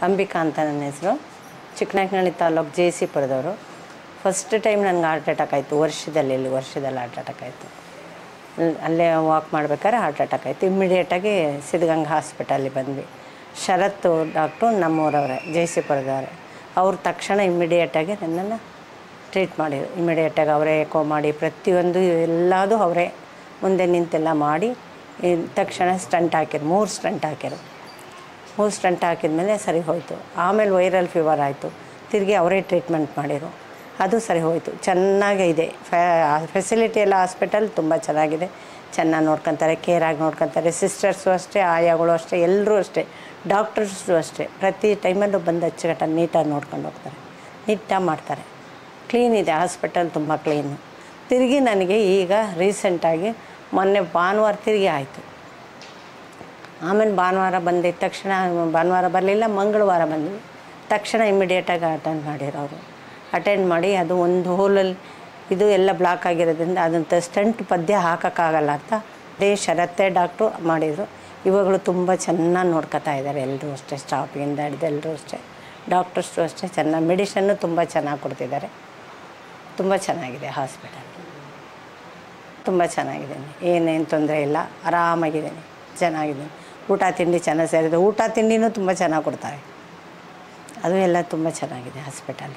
ಅಂಬಿಕಾ ಅಂತ ನನ್ನ ಹೆಸರು. ಚಿಕ್ಕನಾಯಕನಹಳ್ಳಿ ತಾಲೂಕು JC ಪುರದವರು. ಫಸ್ಟ್ ಟೈಮ್ ನನಗೆ ಹಾರ್ಟ್ ಅಟ್ಯಾಕ್ ಆಯಿತು. ವರ್ಷದಲ್ಲಿ ಹಾರ್ಟ್ ಅಟ್ಯಾಕ್ ಆಯಿತು. ಅಲ್ಲೇ ವಾಕ್ ಮಾಡ್ಬೇಕಾದ್ರೆ ಹಾರ್ಟ್ ಅಟ್ಯಾಕ್ ಆಯಿತು. ಇಮ್ಮಿಡಿಯೇಟಾಗಿ ಸಿದ್ಧಗಂಗಾ ಹಾಸ್ಪಿಟಲಿಗೆ ಬಂದ್ವಿ. ಶರತ್ ಡಾಕ್ಟ್ರು ನಮ್ಮೂರವರೇ, JC ಪುರದವರೇ. ಅವ್ರು ತಕ್ಷಣ ಇಮ್ಮಿಡಿಯೇಟಾಗಿ ನನ್ನನ್ನು ಟ್ರೀಟ್ ಮಾಡಿದರು. ಇಮ್ಮಿಡಿಯೇಟಾಗಿ ಅವರೇ ಎಕೋ ಮಾಡಿ ಪ್ರತಿಯೊಂದು ಎಲ್ಲದೂ ಅವರೇ ಮುಂದೆ ನಿಂತೆಲ್ಲ ಮಾಡಿ ತಕ್ಷಣ ಸ್ಟಂಟ್ ಹಾಕಿರು. 3 ಸ್ಟಂಟ್ ಹಾಕಿರು. 3 ಸ್ಟಂಟ್ ಹಾಕಿದ್ಮೇಲೆ ಸರಿ ಹೋಯಿತು. ಆಮೇಲೆ ವೈರಲ್ ಫೀವರ್ ಆಯಿತು. ತಿರುಗಿ ಅವರೇ ಟ್ರೀಟ್ಮೆಂಟ್ ಮಾಡಿದರು. ಅದು ಸರಿ ಹೋಯಿತು. ಚೆನ್ನಾಗೇ ಇದೆ. ಫೆಸಿಲಿಟಿ ಎಲ್ಲ ಹಾಸ್ಪಿಟಲ್ ತುಂಬ ಚೆನ್ನಾಗಿದೆ. ಚೆನ್ನಾಗಿ ನೋಡ್ಕೊತಾರೆ, ಕೇರಾಗಿ ನೋಡ್ಕೊತಾರೆ. ಸಿಸ್ಟರ್ಸು ಅಷ್ಟೇ, ಆಯಾಗಳು ಅಷ್ಟೇ, ಎಲ್ಲರೂ ಅಷ್ಟೇ, ಡಾಕ್ಟರ್ಸು ಅಷ್ಟೇ. ಪ್ರತಿ ಟೈಮಲ್ಲೂ ಬಂದು ಅಚ್ಚುಕಟ್ಟಾಗಿ ನೀಟಾಗಿ ನೋಡ್ಕೊಂಡು ಹೋಗ್ತಾರೆ, ನೀಟಾಗಿ ಮಾಡ್ತಾರೆ. ಕ್ಲೀನ್ ಇದೆ ಹಾಸ್ಪಿಟಲ್, ತುಂಬ ಕ್ಲೀನು. ತಿರುಗಿ ನನಗೆ ಈಗ ರೀಸೆಂಟಾಗಿ ಮೊನ್ನೆ ಭಾನುವಾರ ತಿರುಗಿ ಆಯಿತು. ಆಮೇಲೆ ಭಾನುವಾರ ಬಂದಿದ್ದ ತಕ್ಷಣ, ಭಾನುವಾರ ಬರಲಿಲ್ಲ, ಮಂಗಳವಾರ ಬಂದ್ವಿ. ತಕ್ಷಣ ಇಮ್ಮಿಡಿಯೇಟಾಗಿ ಅಟೆಂಡ್ ಮಾಡಿ ಅದು ಒಂದು ಹೋಲಲ್ಲಿ ಇದು ಎಲ್ಲ ಬ್ಲಾಕ್ ಆಗಿರೋದ್ರಿಂದ ಅದಂತ ಸ್ಟಂಟ್ ಪದ್ಯ ಹಾಕೋಕ್ಕಾಗಲ್ಲ ಅಂತ ಶರತ್ತೇ ಡಾಕ್ಟ್ರು ಮಾಡಿದರು. ಇವಾಗಲೂ ತುಂಬ ಚೆನ್ನಾಗಿ ನೋಡ್ಕೊತಾ ಇದ್ದಾರೆ ಎಲ್ಲರೂ ಅಷ್ಟೇ, ಸ್ಟಾಫಿಂದ ಹಿಡಿದು ಎಲ್ಲರೂ ಅಷ್ಟೇ, ಡಾಕ್ಟರ್ಸು ಅಷ್ಟೇ ಚೆನ್ನಾಗಿ ಮೆಡಿಷನ್ನು ತುಂಬ ಚೆನ್ನಾಗಿ ಕೊಡ್ತಿದ್ದಾರೆ. ತುಂಬ ಚೆನ್ನಾಗಿದೆ ಹಾಸ್ಪಿಟಲ್, ತುಂಬ ಚೆನ್ನಾಗಿದ್ದೀನಿ. ಏನೇನು ತೊಂದರೆ ಇಲ್ಲ, ಆರಾಮಾಗಿದ್ದೀನಿ, ಚೆನ್ನಾಗಿದ್ದೀನಿ. ಊಟ ತಿಂಡಿ ಚೆನ್ನಾಗಿ ಸೇರಿದೆ. ಊಟ ತಿಂಡಿನೂ ತುಂಬ ಚೆನ್ನಾಗಿ ಕೊಡ್ತಾರೆ. ಅದು ಎಲ್ಲ ತುಂಬ ಚೆನ್ನಾಗಿದೆ ಹಾಸ್ಪಿಟಲ್.